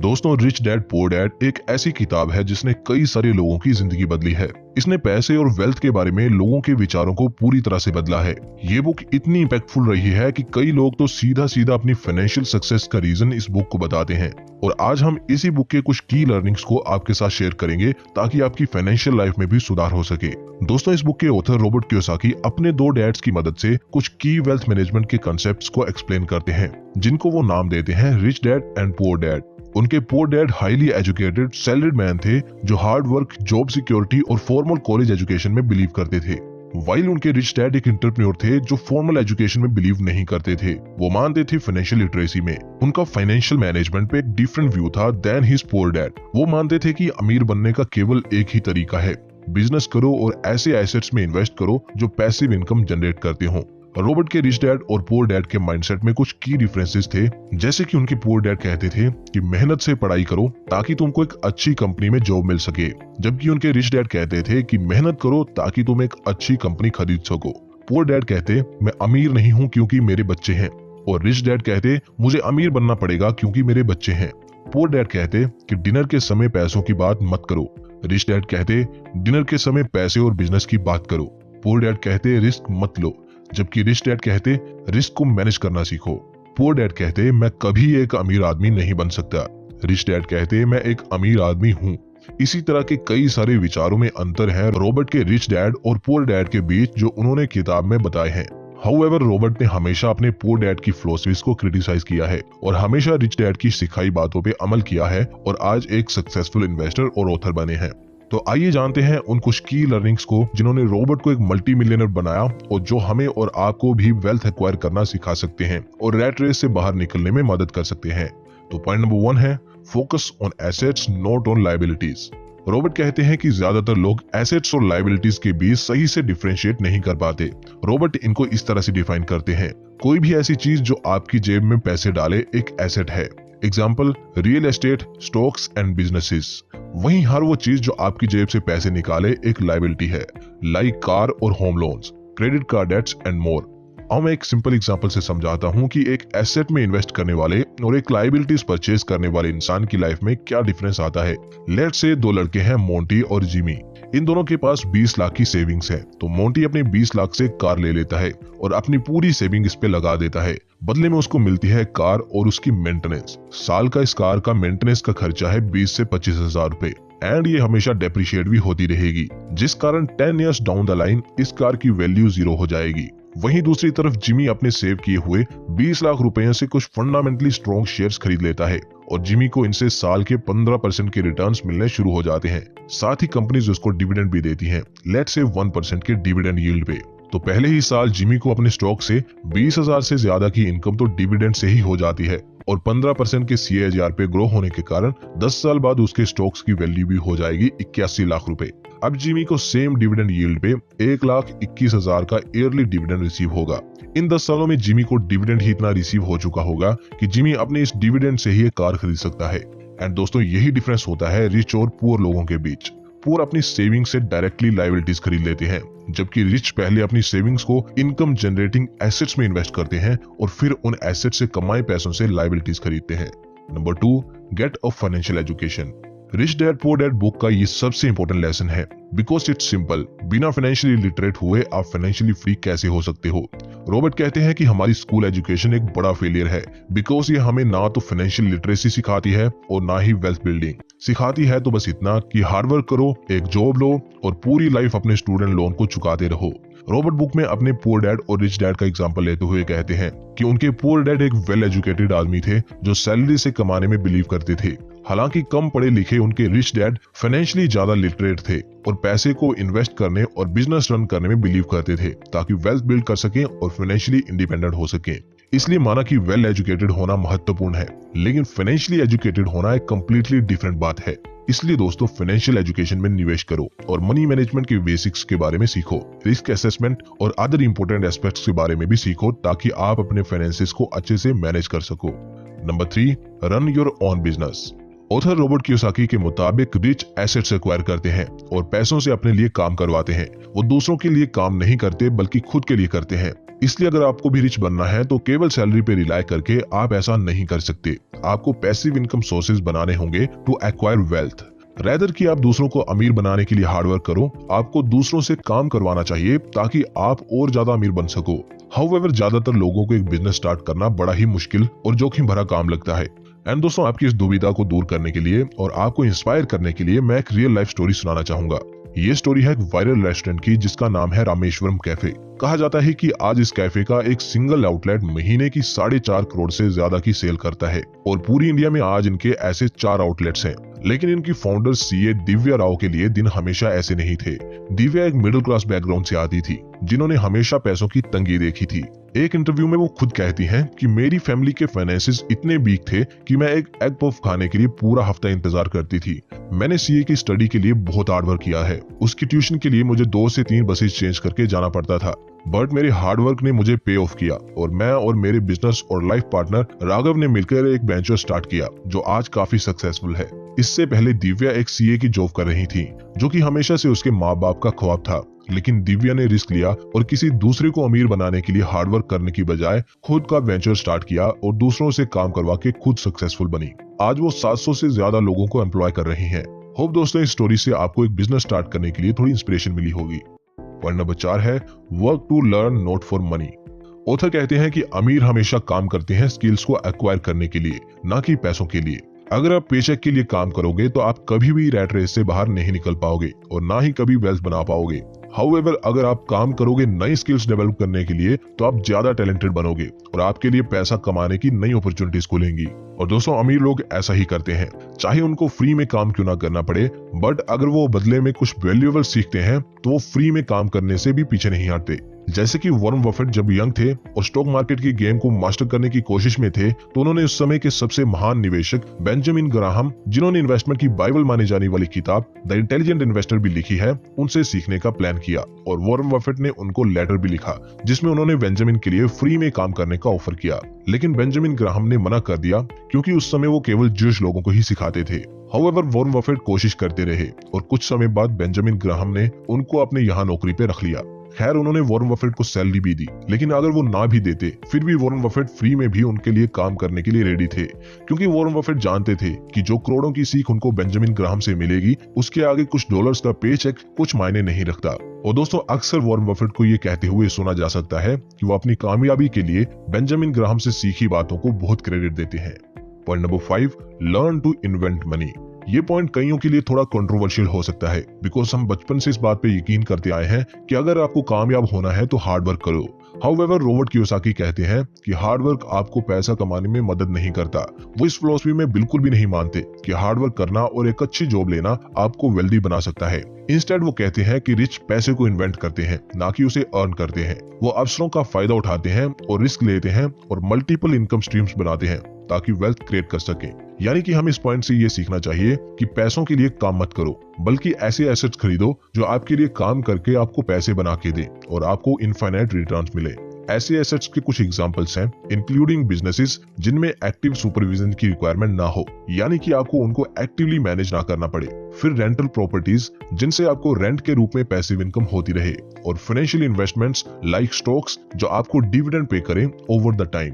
दोस्तों, rich dad poor dad एक ऐसी किताब है जिसने कई सारे लोगों की जिंदगी बदली है। इसने पैसे और वेल्थ के बारे में लोगों के विचारों को पूरी तरह से बदला है। ये बुक इतनी इम्पैक्टफुल रही है कि कई लोग तो सीधा सीधा अपनी फाइनेंशियल सक्सेस का रीजन इस बुक को बताते हैं। और आज हम इसी बुक के कुछ की लर्निंग्स को आपके साथ शेयर करेंगे ताकि आपकी फाइनेंशियल लाइफ में भी सुधार हो सके। दोस्तों, इस बुक के ऑथर रॉबर्ट कियोसाकी अपने 2 डैड्स की मदद से कुछ की वेल्थ मैनेजमेंट के कॉन्सेप्ट्स को एक्सप्लेन करते हैं, जिनको वो नाम देते हैं rich dad and poor dad. उनके poor dad highly educated salaried man थे जो हार्ड वर्क, जॉब सिक्योरिटी और फॉर्मल कॉलेज एजुकेशन में बिलीव करते थे। वाइल उनके रिच डैड एक एंटरप्रेन्योर थे जो फॉर्मल एजुकेशन में बिलीव नहीं करते थे। वो मानते थे फाइनेंशियल लिटरेसी में। उनका फाइनेंशियल मैनेजमेंट पे एक डिफरेंट व्यू था देन हिज पुअर डैड। वो मानते थे कि अमीर बनने का केवल एक ही तरीका है, बिजनेस करो और ऐसे एसेट्स में इन्वेस्ट करो जो पैसिव इनकम जनरेट करते हो। रॉबर्ट के रिच डैड और पुअर डैड के माइंडसेट में कुछ की डिफरेंसेस थे, जैसे कि उनके पुअर डैड कहते थे कि मेहनत से पढ़ाई करो ताकि तुमको एक अच्छी कंपनी में जॉब मिल सके, जबकि उनके रिच डैड कहते थे कि मेहनत करो ताकि तुम एक अच्छी कंपनी खरीद सको। पुअर डैड कहते मैं अमीर नहीं हूँ क्योंकि मेरे बच्चे हैं, और रिच डैड कहते मुझे अमीर बनना पड़ेगा क्योंकि मेरे बच्चे हैं। पुअर डैड कहते कि डिनर के समय पैसों की बात मत करो। रिच डैड कहते डिनर के समय पैसे और बिजनेस की बात करो। पुअर डैड कहते रिस्क मत लो, जबकि रिच डैड कहते रिस्क को मैनेज करना सीखो। पुअर डैड कहते मैं कभी एक अमीर आदमी नहीं बन सकता। रिच डैड कहते मैं एक अमीर आदमी हूँ। इसी तरह के कई सारे विचारों में अंतर है रॉबर्ट के रिच डैड और पुअर डैड के बीच जो उन्होंने किताब में बताए हैं। हाउएवर, रॉबर्ट ने हमेशा अपने पुअर डैड की फिलॉसफीज को क्रिटिसाइज किया है और हमेशा रिच डैड की सिखाई बातों पे अमल किया है और आज एक सक्सेसफुल इन्वेस्टर और ऑथर बने हैं। तो आइए जानते हैं उन कुछ की लर्निंग्स को जिन्होंने रॉबर्ट को एक मल्टी मिलियनर बनाया और जो हमें और आपको भी वेल्थ एक्वायर करना सिखा सकते हैं और रैट रेस से बाहर निकलने में मदद कर सकते हैं। तो पॉइंट नंबर 1 है focus on assets not on liabilities. Robert कहते हैं कि ज्यादातर लोग एसेट्स और लायबिलिटीज के बीच सही से डिफरेंशिएट नहीं कर पाते। रॉबर्ट इनको इस तरह से डिफाइन करते हैं, कोई भी ऐसी चीज जो आपकी जेब में पैसे डाले एक एसेट है। Example, real estate, stocks and businesses. वहीं हर वो चीज जो आपकी जेब से पैसे निकाले एक लायबिलिटी है, लाइक कार और home loans, credit card debts and more. अब मैं एक सिंपल एग्जांपल से समझाता हूं कि एक एसेट में इन्वेस्ट करने वाले और एक लायबिलिटीज परचेज करने वाले इंसान की लाइफ में क्या डिफरेंस आता है। लेट्स से 2 लड़के हैं, मोंटी और जिमी। इन दोनों के पास 20 लाख की सेविंग्स है, तो मोंटी अपने 20 लाख से कार ले लेता है और अपनी पूरी सेविंग इस पे लगा देता है। बदले में उसको मिलती है कार और उसकी मेंटेनेंस। साल का इस कार का मेंटेनेंस का खर्चा है 20 से 25 हजार रुपए एंड ये हमेशा डेप्रिशिएट भी होती रहेगी, जिस कारण 10 इयर्स डाउन द लाइन इस कार की वैल्यू 0 हो जाएगी। वहीं दूसरी तरफ जिमी अपने सेव किए हुए 20 लाख रुपए से कुछ फंडामेंटली स्ट्रॉन्ग शेयर्स खरीद लेता है और जिमी को इनसे साल के 15% के रिटर्न्स मिलने शुरू हो जाते हैं। साथ ही कंपनीज उसको डिविडेंड भी देती हैं, लेट्स से 1% के डिविडेंड यील्ड पे। तो पहले ही साल जिमी को अपने स्टॉक से 20,000 से ज्यादा की इनकम तो डिविडेंड से ही हो जाती है और 15% के CAGR पे ग्रो होने के कारण 10 साल बाद उसके स्टॉक्स की वैल्यू भी हो जाएगी 81 लाख रुपए। अब जिमी को सेम डिविडेंड यील्ड पे 1,21,000 का ईयरली डिविडेंड रिसीव होगा। इन 10 सालों में जिमी को डिविडेंड ही इतना रिसीव हो चुका होगा कि जिमी अपने इस डिविडेंड से ही एक कार खरीद सकता है। एंड दोस्तों, यही डिफरेंस होता है रिच और पुअर लोगों के बीच। पुअर अपनी सेविंग से डायरेक्टली लायबिलिटीज खरीद लेते हैं, जबकि रिच पहले अपनी सेविंग्स को इनकम जनरेटिंग एसेट्स में इन्वेस्ट करते हैं और फिर उन एसेट्स से कमाए पैसों से लायबिलिटीज खरीदते हैं। Number 2, get a financial education. Rich dad poor dad book का ये सबसे इंपॉर्टेंट लेसन है, बिकॉज इट्स सिंपल। बिना फाइनेंशियली लिटरेट हुए आप फाइनेंशियली फ्री कैसे हो सकते हो। रॉबर्ट कहते हैं कि हमारी स्कूल एजुकेशन एक बड़ा फेलियर है, बिकॉज ये हमें ना तो फाइनेंशियल लिटरेसी सिखाती है और ना ही वेल्थ बिल्डिंग सिखाती है। तो बस इतना कि हार्डवर्क करो, एक जॉब लो और पूरी लाइफ अपने स्टूडेंट लोन को चुकाते रहो। रॉबर्ट बुक में अपने पुअर डैड और रिच डैड का एग्जांपल लेते हुए कहते हैं कि उनके पुअर डैड एक वेल एजुकेटेड आदमी थे जो सैलरी से कमाने में बिलीव करते थे। हालांकि कम पढ़े लिखे उनके रिच डैड फाइनेंशियली ज्यादा लिटरेट थे और पैसे को इन्वेस्ट करने और बिजनेस रन करने में बिलीव करते थे ताकि वेल्थ बिल्ड कर सकें और फाइनेंशियली इंडिपेंडेंट हो सकें। इसलिए माना कि वेल एजुकेटेड होना महत्वपूर्ण है, लेकिन फाइनेंशियली एजुकेटेड होना एक कंप्लीटली डिफरेंट बात है। इसलिए दोस्तों, फाइनेंशियल एजुकेशन में निवेश करो और मनी मैनेजमेंट के बेसिक्स के बारे में सीखो, रिस्क असेसमेंट और अदर इंपॉर्टेंट एस्पेक्ट्स के बारे में भी सीखो ताकि आप अपने फाइनेंसेस को अच्छे से मैनेज कर सको। Number 3, run your own business. Author Robert Kiyosaki के मुताबिक रिच एसेट्स एक्वायर करते हैं और पैसों से अपने लिए काम करवाते हैं। वो दूसरों के लिए काम नहीं करते बल्कि खुद के लिए करते हैं। इसलिए अगर आपको भी रिच बनना है तो केवल सैलरी पे रिलाय करके आप ऐसा नहीं कर सकते। आपको पैसिव इनकम सोर्सेज बनाने होंगे टू एक्वायर वेल्थ। रेदर कि आप दूसरों को अमीर बनाने के लिए हार्डवर्क करो, आपको दूसरों से काम करवाना चाहिए ताकि आप और ज्यादा अमीर बन सको। हाउएवर ज्यादातर लोगों को एक बिजनेस स्टार्ट करना बड़ा ही मुश्किल और जोखिम भरा काम लगता है। एंड दोस्तों, आपकी इस दुविधा को दूर करने के लिए और आपको इंस्पायर करने के लिए मैं एक रियल लाइफ स्टोरी सुनाना चाहूंगा। ये स्टोरी है एक वायरल रेस्टोरेंट की जिसका नाम है रामेश्वरम कैफे। कहा जाता है कि आज इस कैफे का एक सिंगल आउटलेट महीने की 4.5 करोड़ से ज्यादा की सेल करता है और पूरी इंडिया में आज इनके ऐसे 4 आउटलेट्स हैं। लेकिन इनकी फाउंडर सीए दिव्या राव के लिए दिन हमेशा ऐसे नहीं थे। दिव्या एक मिडिल क्लास बैकग्राउंड से आती थी जिन्होंने हमेशा पैसों की तंगी देखी थी। एक इंटरव्यू में वो खुद कहती हैं कि मेरी फैमिली के फाइनेंसेस इतने वीक थे कि मैं एक एग पफ खाने के लिए पूरा हफ्ता इंतजार करती थी। मैंने सीए की स्टडी के लिए बहुत हार्डवर्क किया है। उसकी ट्यूशन के लिए मुझे 2 से 3 बसेस चेंज करके जाना पड़ता था, बट मेरे हार्डवर्क ने मुझे पे ऑफ किया और मैं और मेरे बिजनेस और लाइफ पार्टनर राघव ने मिलकर एक वेंचर स्टार्ट किया जो आज काफी सक्सेसफुल है। इससे पहले दिव्या एक सीए की जॉब कर रही थी जो कि हमेशा से उसके माँ बाप का ख्वाब था, लेकिन दिव्या ने रिस्क लिया और किसी दूसरे को अमीर बनाने के लिए हार्डवर्क करने की बजाय खुद का वेंचर स्टार्ट किया और दूसरों से काम करवा के खुद सक्सेसफुल बनी। आज वो 700 से ज्यादा लोगों को एम्प्लॉय कर रही हैं। होप दोस्तों, इस स्टोरी से आपको एक बिजनेस स्टार्ट करने के लिए थोड़ी इंस्पिरेशन मिली होगी। पॉइंट नंबर 4 है work to learn not for money. Author कहते हैं कि अमीर हमेशा काम करते हैं स्किल्स को एक्वायर करने के लिए, ना कि पैसों के लिए। अगर आप पेचेक के लिए काम करोगे तो आप कभी भी रैट रेस से बाहर नहीं निकल पाओगे और ना ही कभी वेल्थ बना पाओगे। हाउएवर, अगर आप काम करोगे नई स्किल्स डेवलप करने के लिए तो आप ज्यादा टैलेंटेड बनोगे और आपके लिए पैसा कमाने की नई अपॉर्चुनिटीज खुलेंगी। और दोस्तों, अमीर लोग ऐसा ही करते हैं, चाहे उनको फ्री में काम क्यों ना करना पड़े, बट अगर वो बदले में कुछ वैल्यूएबल सीखते हैं तो वो फ्री में काम करने से भी पीछे नहीं हटते। जैसे कि वॉरेन बफेट जब यंग थे और स्टॉक मार्केट की गेम को मास्टर करने की कोशिश में थे तो उन्होंने उस समय के सबसे महान निवेशक बेंजामिन ग्राहम, जिन्होंने इन्वेस्टमेंट की बाइबल मानी जाने वाली किताब द इंटेलिजेंट इन्वेस्टर भी लिखी है, उनसे सीखने का प्लान किया और वॉरेन बफेट ने उनको लेटर भी लिखा जिसमें उन्होंने बेंजामिन के लिए फ्री में काम करने का ऑफर किया। लेकिन बेंजामिन ग्राहम ने मना कर दिया क्योंकि उस समय वो केवल ज्यूइश लोगों को ही सिखाते थे। हाउएवर, वॉरेन बफेट कोशिश करते रहे और कुछ समय बाद बेंजामिन ग्राहम ने उनको अपने यहाँ नौकरी पे रख लिया। खैर, उन्होंने वॉरेन बफेट को सैलरी भी दी, लेकिन अगर वो ना भी देते फिर भी वॉरेन बफेट फ्री में भी उनके लिए काम करने के लिए रेडी थे, क्योंकि वॉरेन बफेट जानते थे कि जो करोड़ों की सीख उनको बेंजामिन ग्राहम से मिलेगी उसके आगे कुछ डॉलर्स का पे चेक कुछ मायने नहीं रखता। और दोस्तों, अक्सर वॉरेन बफेट को ये कहते हुए सुना जा सकता है कि वो अपनी कामयाबी के लिए बेंजामिन ग्राहम से सीखी बातों को बहुत क्रेडिट देते हैं। Point number 5, learn to invent money. ये पॉइंट कईयों के लिए थोड़ा कंट्रोवर्शियल हो सकता है, बिकॉज हम बचपन से इस बात पे यकीन करते आए हैं कि अगर आपको कामयाब होना है तो हार्ड वर्क करो। हाउएवर, रॉबर्ट कियोसाकी कहते हैं कि हार्ड वर्क आपको पैसा कमाने में मदद नहीं करता। वो इस फिलॉसफी में बिल्कुल भी नहीं मानते कि हार्ड वर्क करना और एक अच्छी जॉब लेना आपको वेल्दी बना सकता है। इंस्टेड वो कहते हैं कि रिच पैसे को इन्वेंट करते हैं, ना कि उसे अर्न करते हैं। वो अवसरों का फायदा उठाते हैं और रिस्क लेते हैं और मल्टीपल इनकम स्ट्रीम्स बनाते हैं ताकि वेल्थ क्रिएट कर सकें। यानी कि हम इस पॉइंट से ये सीखना चाहिए कि पैसों के लिए काम मत करो, बल्कि ऐसे एसेट्स खरीदो जो आपके लिए काम करके आपको पैसे बना के दे और आपको इनफाइनाइट रिटर्न्स मिले। ऐसे एसेट्स के कुछ एग्जांपल्स हैं, इंक्लूडिंग बिजनेसेस जिनमें एक्टिव सुपरविजन की रिक्वायरमेंट ना हो, यानी कि आपको उनको एक्टिवली मैनेज ना करना पड़े। फिर रेंटल प्रॉपर्टीज जिनसे आपको रेंट के रूप में पैसिव इनकम होती रहे, और फाइनेंशियल इन्वेस्टमेंट्स लाइक स्टॉक्स जो आपको डिविडेंड पे करें over the time.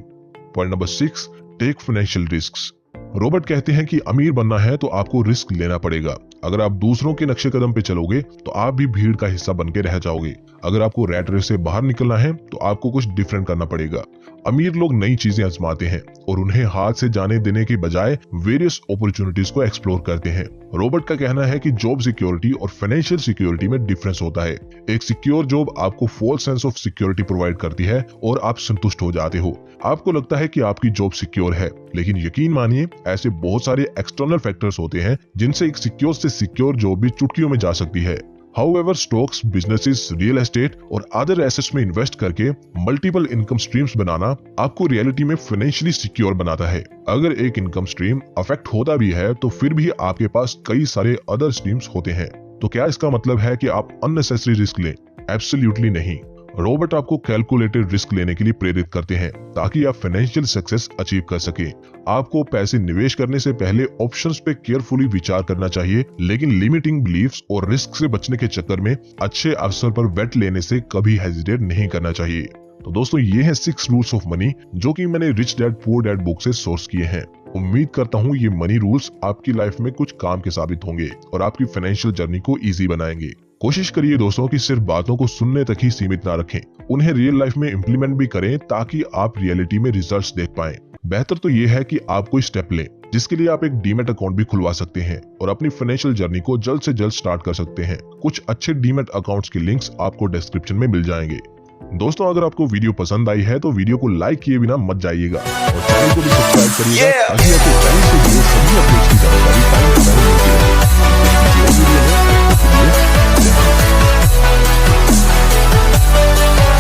Point number 6, take financial risks. Robert कहते हैं कि अमीर बनना है तो आपको रिस्क लेना पड़ेगा। अगर आप दूसरों के नक्शे कदम पे चलोगे तो आप भी भीड़ का हिस्सा बन के रह जाओगे। अगर आपको रैट रेस से बाहर निकलना है तो आपको कुछ डिफरेंट करना पड़ेगा। अमीर लोग नई चीजें आजमाते हैं और उन्हें हाथ से जाने देने के बजाय वेरियस अपॉर्चुनिटीज को एक्सप्लोर करते हैं। रॉबर्ट का कहना है कि जॉब सिक्योरिटी और फाइनेंशियल सिक्योरिटी में डिफरेंस होता है। एक सिक्योर जॉब आपको false sense of security provide करती है और आप संतुष्ट हो जाते हो। आपको लगता है कि आपकी जॉब सिक्योर है, लेकिन यकीन मानिए ऐसे बहुत सारे एक्सटर्नल फैक्टर्स होते हैं जिनसे एक सिक्योर से सिक्योर जॉब भी चुटकियों में जा सकती है। However, stocks, businesses, real estate और अदर एसेट्स में इन्वेस्ट करके मल्टीपल इनकम स्ट्रीम्स बनाना आपको रियलिटी में फाइनेंशियली सिक्योर बनाता है। अगर एक इनकम स्ट्रीम अफेक्ट होता भी है तो फिर भी आपके पास कई सारे अदर स्ट्रीम्स होते हैं। तो क्या इसका मतलब है कि आप अननेसेसरी रिस्क लें? एब्सोल्युटली नहीं। रॉबर्ट आपको कैलकुलेटेड रिस्क लेने के लिए प्रेरित करते हैं ताकि आप फाइनेंशियल सक्सेस अचीव कर सके। आपको पैसे निवेश करने से पहले ऑप्शंस पे केयरफुली विचार करना चाहिए, लेकिन लिमिटिंग बिलीफ्स और रिस्क से बचने के चक्कर में अच्छे अवसर पर बेट लेने से कभी हेजिटेट नहीं करना चाहिए। तो दोस्तों, ये है 6 रूल्स ऑफ मनी जो कि मैंने rich dad poor dad book से सोर्स किए हैं। उम्मीद करता हूँ ये मनी रूल्स आपकी लाइफ में कुछ काम के साबित होंगे और आपकी फाइनेंशियल जर्नी को इजी बनाएंगे। कोशिश करिए दोस्तों कि सिर्फ बातों को सुनने तक ही सीमित ना रखें, उन्हें रियल लाइफ में इम्प्लीमेंट भी करें ताकि आप रियलिटी में रिजल्ट्स देख पाएं। बेहतर तो ये है कि आप कोई स्टेप लें जिसके लिए आप एक डीमेट अकाउंट भी खुलवा सकते हैं और अपनी फाइनेंशियल जर्नी को जल्द से जल्द स्टार्ट कर सकते हैं। कुछ अच्छे डीमेट अकाउंट्स के लिंक्स आपको डिस्क्रिप्शन में मिल जाएंगे। दोस्तों, अगर आपको वीडियो पसंद आई है तो वीडियो को लाइक किए बिना मत जाइएगा और चैनल को भी सब्सक्राइब करिएगा ताकि आपको चैनल से जुड़े सभी अपडेट्स की जानकारी टाइम टू टाइम मिलती रहे।